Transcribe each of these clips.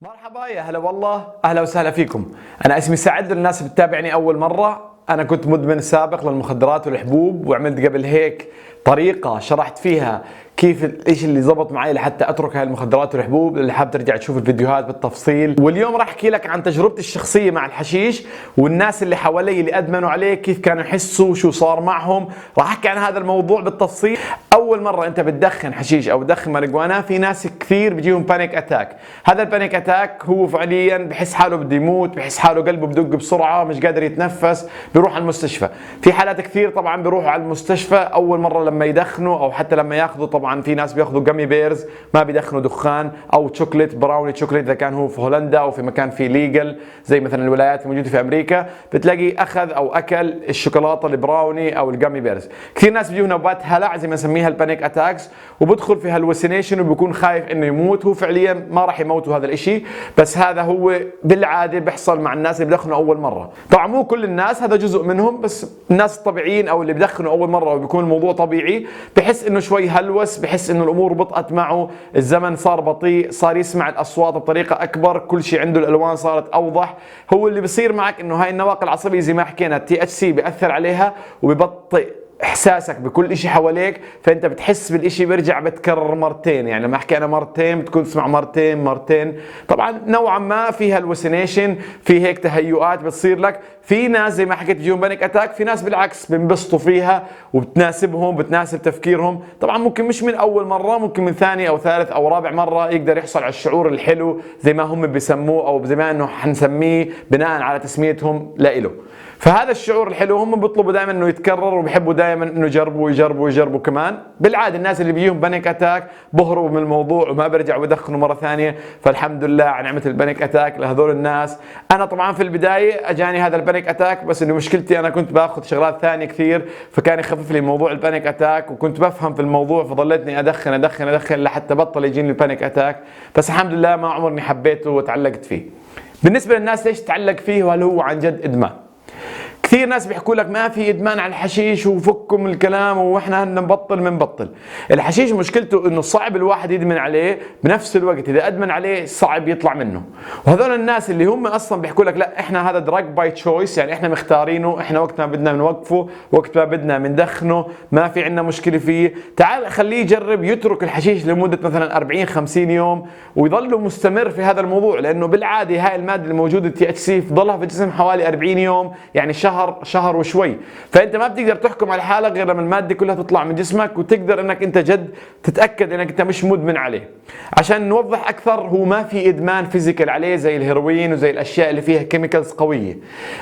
مرحبا يا هلا والله، اهلا وسهلا فيكم. انا اسمي سعد، للناس اللي بتتابعني اول مره. انا كنت مدمن سابق للمخدرات والحبوب، وعملت قبل هيك طريقه شرحت فيها كيف الاشي اللي زبط معي لحتى اترك هاي المخدرات والحبوب. اللي حاب ترجع تشوف الفيديوهات بالتفصيل. واليوم راح احكي لك عن تجربتي الشخصيه مع الحشيش، والناس اللي حوالي اللي ادمنوا عليه كيف كانوا يحسوا، شو صار معهم. راح احكي عن هذا الموضوع بالتفصيل. اول مره انت بتدخن حشيش او بتدخن ماريجوانا، في ناس كثير بيجيهم بانيك اتاك. هذا البانيك اتاك هو فعليا بحس حاله بده يموت، بحس حاله قلبه بدق بسرعه، مش قادر يتنفس، بيروح على المستشفى. في حالات كثير طبعا بيروحوا على المستشفى اول مره لما يدخنوا، او حتى لما ياخذوا. طبعا في ناس بياخذوا جامي بيرز، ما بيدخنوا دخان، او شوكليت براوني شوكليت اذا كان هو في هولندا او في مكان فيه ليجل زي مثلا الولايات الموجوده في امريكا، بتلاقي اخذ او اكل الشوكولاته البراوني او الجامي بيرز. كثير ناس بيجوا نوبات هلع زي ما نسميها البانيك اتاكس، وبدخل في هالوسينيشن وبيكون خايف انه يموت. هو فعليا ما راح يموتوا هذا الاشي، بس هذا هو بالعاده بيحصل مع الناس اللي بدخنوا اول مره. طبعا مو كل الناس، هذا جزء منهم، بس الناس الطبيعيين او اللي بدخنوا اول مره وبيكون الموضوع طبيعي بحس انه شوي هلوس، بحس انه الامور بطأت معه، الزمن صار بطيء، صار يسمع الاصوات بطريقه اكبر، كل شيء عنده الالوان صارت اوضح. هو اللي بصير معك انه هاي النواقل العصبيه زي ما حكينا التي اتش سي بياثر عليها وببطئ احساسك بكل شيء حواليك، فانت بتحس بالشيء بيرجع بتكرر مرتين. يعني لما احكي انا مرتين بتكون تسمع مرتين. طبعا نوعا ما فيها الوسينيشن، في هيك تهيؤات بتصير لك. في ناس زي ما حكيت بيجيهم بانيك اتاك، في ناس بالعكس بينبسطوا فيها وبتناسبهم، بتناسب تفكيرهم. طبعا ممكن مش من اول مره، ممكن من ثاني او ثالث او رابع مره يقدر يحصل على الشعور الحلو زي ما هم بيسموه، او زي ما انه حنسميه بناء على تسميتهم لإله. فهذا الشعور الحلو هم بيطلبوا دائما انه يتكرر، وبيحبوا دائما انه يجربوا كمان. بالعاده الناس اللي بيجيهم بانيك اتاك بهربوا من الموضوع وما بيرجعوا يدخنوا مره ثانيه. فالحمد لله على نعمه البانيك اتاك لهذول الناس. انا طبعا في البدايه اجاني هذا البانيك اتاك، بس انه مشكلتي انا كنت باخذ شغلات ثانيه كثير، فكان يخفف لي موضوع البانيك اتاك، وكنت بفهم في الموضوع، فضلتني ادخن لحتى بطل يجيني البانيك اتاك. بس الحمد لله ما عمرني حبيته وتعلقت فيه. بالنسبه للناس ليش تعلق فيه وهل هو عن جد ادمان؟ كثير ناس بيحكوا لك ما في ادمان على الحشيش وفكوا من الكلام واحنا هن بنبطل. الحشيش مشكلته انه صعب الواحد يدمن عليه، بنفس الوقت اذا ادمن عليه صعب يطلع منه. وهذول الناس اللي هم اصلا بيحكوا لك لا احنا هذا دراج باي تشويس، يعني احنا مختارينه، احنا وقت ما بدنا بنوقفه، وقت ما بدنا بندخنه، ما في عندنا مشكله فيه. تعال خليه يجرب يترك الحشيش لمده مثلا 40 50 يوم ويضل مستمر في هذا الموضوع، لانه بالعاده هاي الماده الموجوده تي اتش سي بضلها في الجسم حوالي 40 يوم، يعني شهر وشوي. فانت ما بتقدر تحكم على حالك غير لما الماده كلها تطلع من جسمك وتقدر انك انت جد تتاكد انك انت مش مدمن عليه. عشان نوضح اكثر، هو ما في ادمان فيزيكال عليه زي الهيروين وزي الاشياء اللي فيها كيميكالز قويه.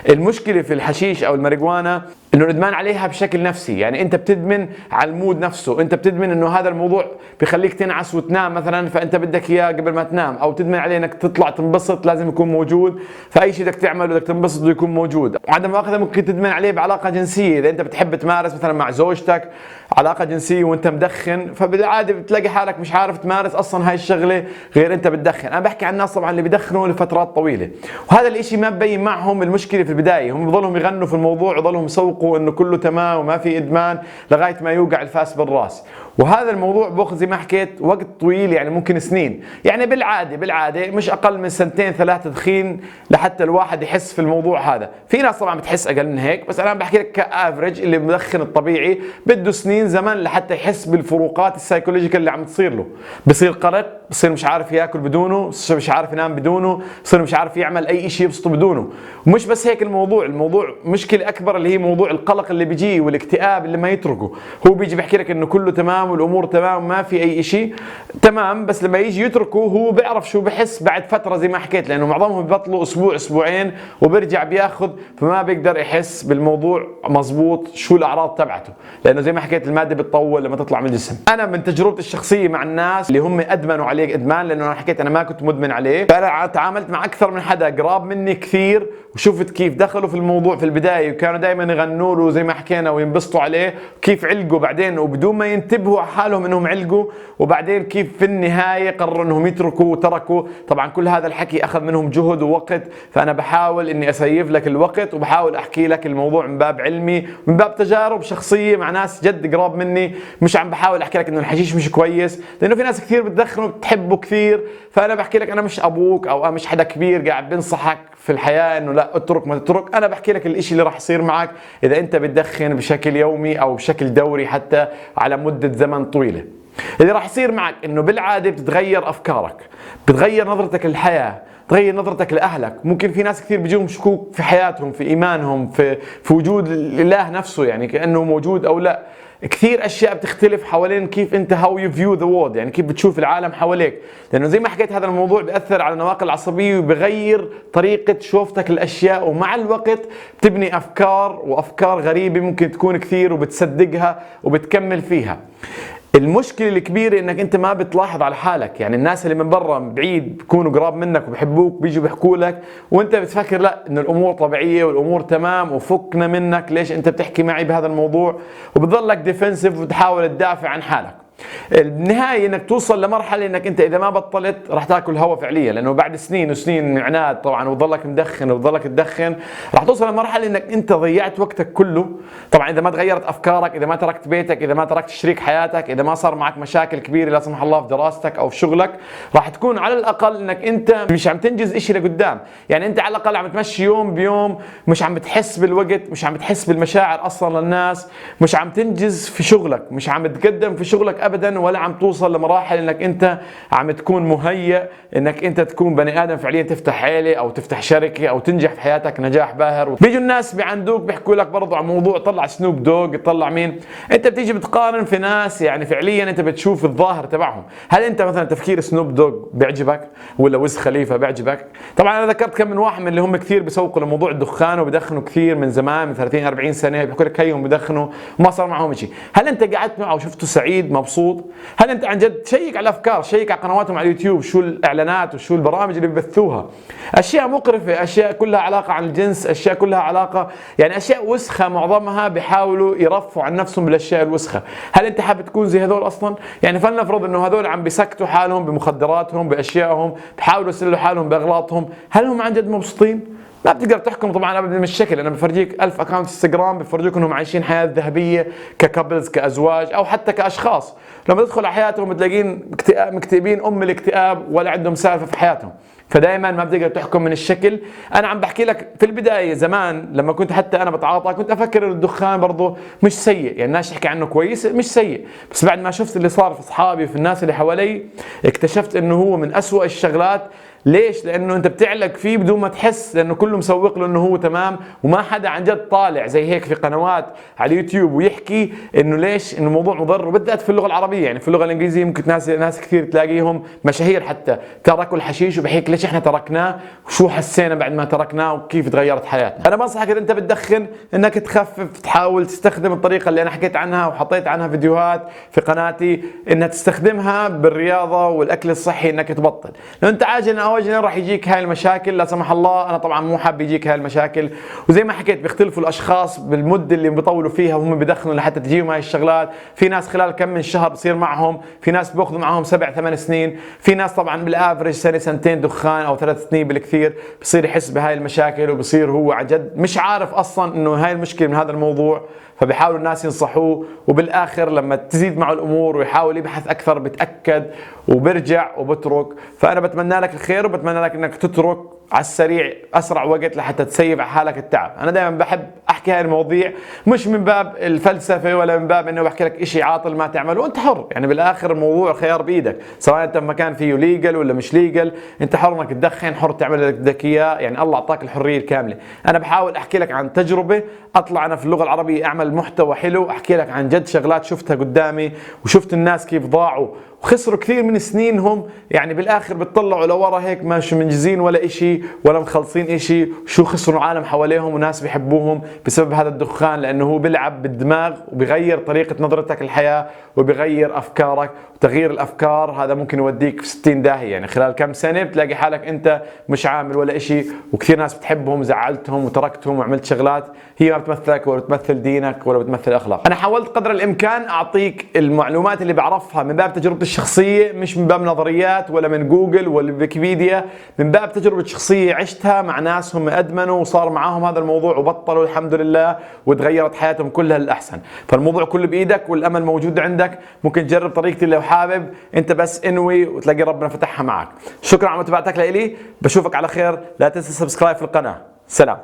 المشكله في الحشيش او الماريجوانا انه الادمان عليها بشكل نفسي، يعني انت بتدمن على المود نفسه، انت بتدمن انه هذا الموضوع بخليك تنعس وتنام مثلا، فانت بدك اياه قبل ما تنام، او تدمن عليه انك تطلع تنبسط لازم يكون موجود، فاي شيء بدك تعمله بدك تنبسط بده يكون موجود. وعدم مؤاخذه ممكن تدمن عليه بعلاقه جنسيه، اذا انت بتحب تمارس مثلا مع زوجتك علاقه جنسيه وانت مدخن، فبالعاده بتلاقي حالك مش عارف تمارس اصلا هاي الشغله غير انت بتدخن. انا بحكي عن الناس طبعا اللي بدخنوا لفترات طويله، وهذا الاشي ما ببين معهم المشكله في البدايه، هم بضلهم يغنوا في الموضوع وضلهم يسوقوا انه كله تمام وما في ادمان لغايه ما يوقع الفاس بالراس. وهذا الموضوع باخذ زي ما حكيت وقت طويل، يعني ممكن سنين. يعني بالعاده مش اقل من 2 3 تدخين لحتى الواحد يحس في الموضوع هذا. في ناس طبعا بتحس اقل من هيك، بس انا بحكي لك كافرج اللي بدخن الطبيعي بده سنين زمن لحتى يحس بالفروقات السايكولوجيكال اللي عم تصير له. بصير قلق، بصير مش عارف ياكل بدونه، بصير مش عارف ينام بدونه، بصير مش عارف يعمل اي شيء يبسطه بدونه. ومش بس هيك، الموضوع مشكله اكبر اللي هي موضوع القلق اللي بيجي والاكتئاب اللي ما يتركه. هو بيجي بيحكي لك انه كله تمام والامور تمام ما في اي شيء تمام، بس لما يجي يتركه هو بيعرف شو بحس بعد فتره زي ما حكيت، لانه معظمهم بيبطلوا اسبوع اسبوعين وبيرجع بياخذ، فما بيقدر يحس بالموضوع مزبوط شو الاعراض تبعته، لانه زي ما حكيت الماده بتطول لما تطلع من الجسم. انا من تجربتي الشخصيه مع الناس اللي هم ادمنوا عليه ادمان، لانه انا حكيت انا ما كنت مدمن عليه، فانا تعاملت مع اكثر من حدا قراب مني كثير، وشفت كيف دخلوا في الموضوع في البدايه وكانوا دائما يغنوا له زي ما حكينا وينبسطوا عليه، كيف علقوا بعدين وبدون ما ينتبهوا على حالهم انهم علقوا، وبعدين كيف في النهايه قرروا انهم يتركوا وتركوا. طبعا كل هذا الحكي اخذ منهم جهد ووقت، فانا بحاول اني اسيف لك الوقت وبحاول احكي لك الموضوع من باب علمي، من باب تجارب شخصيه مع ناس جد قراب مني. مش عم بحاول احكي لك انه الحشيش مش كويس، لانه في ناس كثير بتدخن وبتحبه كثير. فانا بحكي لك انا مش ابوك او مش حدا كبير قاعد بنصحك في الحياه انه لا اترك ما تترك. انا بحكي لك الاشي اللي راح يصير معك اذا انت بتدخن بشكل يومي او بشكل دوري حتى على مده زمن طويله. اللي راح يصير معك انه بالعاده بتتغير افكارك، بتغير نظرتك للحياه، تغير نظرتك لاهلك. ممكن في ناس كثير بيجيهم شكوك في حياتهم، في ايمانهم، في وجود الاله نفسه، يعني كانه موجود او لا. كثير اشياء بتختلف حوالين كيف انت هاو يو فيو ذا وورلد، يعني كيف بتشوف العالم حواليك. لانه زي ما حكيت هذا الموضوع بياثر على النواقل العصبيه وبغير طريقه شوفتك للاشياء، ومع الوقت بتبني افكار، وافكار غريبه ممكن تكون كثير وبتصدقها وبتكمل فيها. المشكلة الكبيرة انك انت ما بتلاحظ على حالك، يعني الناس اللي من برا بعيد بيكونوا قراب منك وبحبوك بيجوا بيحكوا لك، وانت بتفكر لا انه الامور طبيعية والامور تمام وفكنا منك، ليش انت بتحكي معي بهذا الموضوع؟ وبتضلك ديفنسيف وبتحاول تدافع عن حالك. النهاية انك توصل لمرحلة انك انت اذا ما بطلت راح تاكل هوا فعليا، لانه بعد سنين وسنين من عناد طبعا وتضلك مدخن وتضلك تدخن، راح توصل لمرحلة انك انت ضيعت وقتك كله. طبعا اذا ما تغيرت افكارك، اذا ما تركت بيتك، اذا ما تركت شريك حياتك، اذا ما صار معك مشاكل كبيرة لا سمح الله في دراستك او في شغلك، راح تكون على الاقل انك انت مش عم تنجز اشي لقدام. يعني انت على الاقل عم تمشي يوم بيوم، مش عم بتحس بالوقت، مش عم بتحس بالمشاعر اصلا للناس، مش عم تنجز في شغلك، مش عم تقدم في شغلك ابدا، ولا عم توصل لمراحل انك انت عم تكون مهيئ انك انت تكون بني ادم فعليا تفتح عيله او تفتح شركه او تنجح في حياتك نجاح باهر. بيجوا الناس بعندوك بيحكوا لك برضه عن موضوع طلع سنوب دوغ، طلع مين. انت بتيجي بتقارن في ناس يعني فعليا انت بتشوف الظاهر تبعهم. هل انت مثلا تفكير سنوب دوغ بيعجبك ولا ويز خليفه بيعجبك؟ طبعا انا ذكرت كم من واحد من اللي هم كثير بيسوقوا لموضوع الدخان وبدخنوا كثير من زمان، من 30 40 سنه، بيحكوا لك هيهم بدخنوا وما صار معهم شيء. هل انت قعدت معه وشفته سعيد مبسوط؟ هل انت عن جد شيك على الافكار، شيك على قنواتهم على اليوتيوب، شو الاعلانات وشو البرامج اللي ببثوها؟ اشياء مقرفه، اشياء كلها علاقه عن الجنس، اشياء كلها علاقه يعني اشياء وسخه، معظمها بيحاولوا يرفعوا عن نفسهم بالاشياء الوسخه. هل انت حابب تكون زي هذول اصلا؟ يعني فلنفرض انه هذول عم بيسكتوا حالهم بمخدراتهم باشيائهم، بيحاولوا يسلوا حالهم باغلاطهم، هل هم عن جد مبسوطين؟ ما بتقدر تحكم طبعا ابدا من الشكل. انا بفرجيك 1000 اكونت انستغرام بفرجيك انهم عايشين حياه ذهبيه ككابلز كازواج او حتى كاشخاص، لما تدخل على حياتهم بتلاقين مكتئبين الاكتئاب ولا عندهم سالفه في حياتهم. فدائما ما بتقدر تحكم من الشكل. انا عم بحكي لك في البدايه زمان لما كنت حتى انا بتعاطى كنت افكر ان الدخان برضه مش سيء، يعني الناس تحكي عنه كويس مش سيء، بس بعد ما شفت اللي صار في اصحابي وفي الناس اللي حوالي اكتشفت انه هو من اسوأ الشغلات. ليش؟ لانه انت بتعلق فيه بدون ما تحس، لانه كله مسوق له انه هو تمام، وما حدا عن جد طالع زي هيك في قنوات على اليوتيوب ويحكي انه ليش انه الموضوع مضر. وبالذات في اللغه العربيه، يعني في اللغه الانجليزيه ممكن ناس كثير تلاقيهم مشاهير حتى تركوا الحشيش وبحكي ليش احنا تركناه وشو حسينا بعد ما تركناه وكيف تغيرت حياتنا. انا بنصحك اذا انت بتدخن انك تخفف، تحاول تستخدم الطريقه اللي انا حكيت عنها وحطيت عنها فيديوهات في قناتي، انها تستخدمها بالرياضه والاكل الصحي انك تبطل. لو انت عاجلا او اجلا راح يجيك هاي المشاكل لا سمح الله. انا طبعا مو حاب يجيك هاي المشاكل، وزي ما حكيت بيختلفوا الاشخاص بالمده اللي بيطولوا فيها وهم بدخنوا لحتى تجيهم هاي الشغلات. في ناس خلال كم من شهر بصير معهم، في ناس بياخذوا معهم 7 8 سنين، في ناس طبعا بالافرج سنه سنتين دخان او 3 سنين بالكثير بصير يحس بهاي المشاكل، وبصير هو عن جد مش عارف اصلا انه هاي المشكله من هذا الموضوع. فبيحاولوا الناس ينصحوه، وبالاخر لما تزيد معه الامور ويحاول يبحث اكثر بتاكد وبرجع وبترك. فانا بتمنى لك الخير وبتمنى لك انك تترك على السريع اسرع وقت لحتى تسيب على حالك التعب. انا دائما بحب احكي هاي المواضيع مش من باب الفلسفه ولا من باب انه بحكي لك شيء عاطل ما تعمله، وانت حر. يعني بالاخر الموضوع خيار بايدك، سواء انت بمكان فيه ليجل ولا مش ليجل، انت حر انك تدخن، حر تعمل اللي بدك اياه. يعني الله اعطاك الحريه الكامله. انا بحاول احكي لك عن تجربه، اطلع انا في اللغه العربيه اعمل محتوى حلو، احكي لك عن جد شغلات شفتها قدامي وشفت الناس كيف ضاعوا وخسروا كثير من سنينهم، يعني بالاخر بتطلعوا لورا هيك مش منجزين ولا اشي ولا مخلصين اشي، شو خسروا عالم حواليهم وناس بيحبوهم بسبب هذا الدخان، لانه هو بيلعب بالدماغ وبيغير طريقة نظرتك للحياة وبيغير افكارك، وتغيير الافكار هذا ممكن يوديك في 60 داهية، يعني خلال كم سنة بتلاقي حالك انت مش عامل ولا اشي، وكثير ناس بتحبهم زعلتهم وتركتهم وعملت شغلات هي ما بتمثلك ولا بتمثل دينك ولا بتمثل اخلاق. انا حاولت قدر الامكان اعطيك المعلومات اللي بعرفها من باب تجربتي الشخصية، مش من باب نظريات ولا من جوجل ولا ويكيبيديا، من باب تجربة شخصية عشتها مع ناس هم ادمنوا وصار معاهم هذا الموضوع وبطلوا الحمد لله وتغيرت حياتهم كلها للاحسن. فالموضوع كله بايدك والامل موجود عندك، ممكن تجرب طريقتي لو حابب، انت بس انوي وتلاقي ربنا فتحها معك. شكرا على متابعتك لإلي، بشوفك على خير، لا تنسى سبسكرايب في القناة. سلام.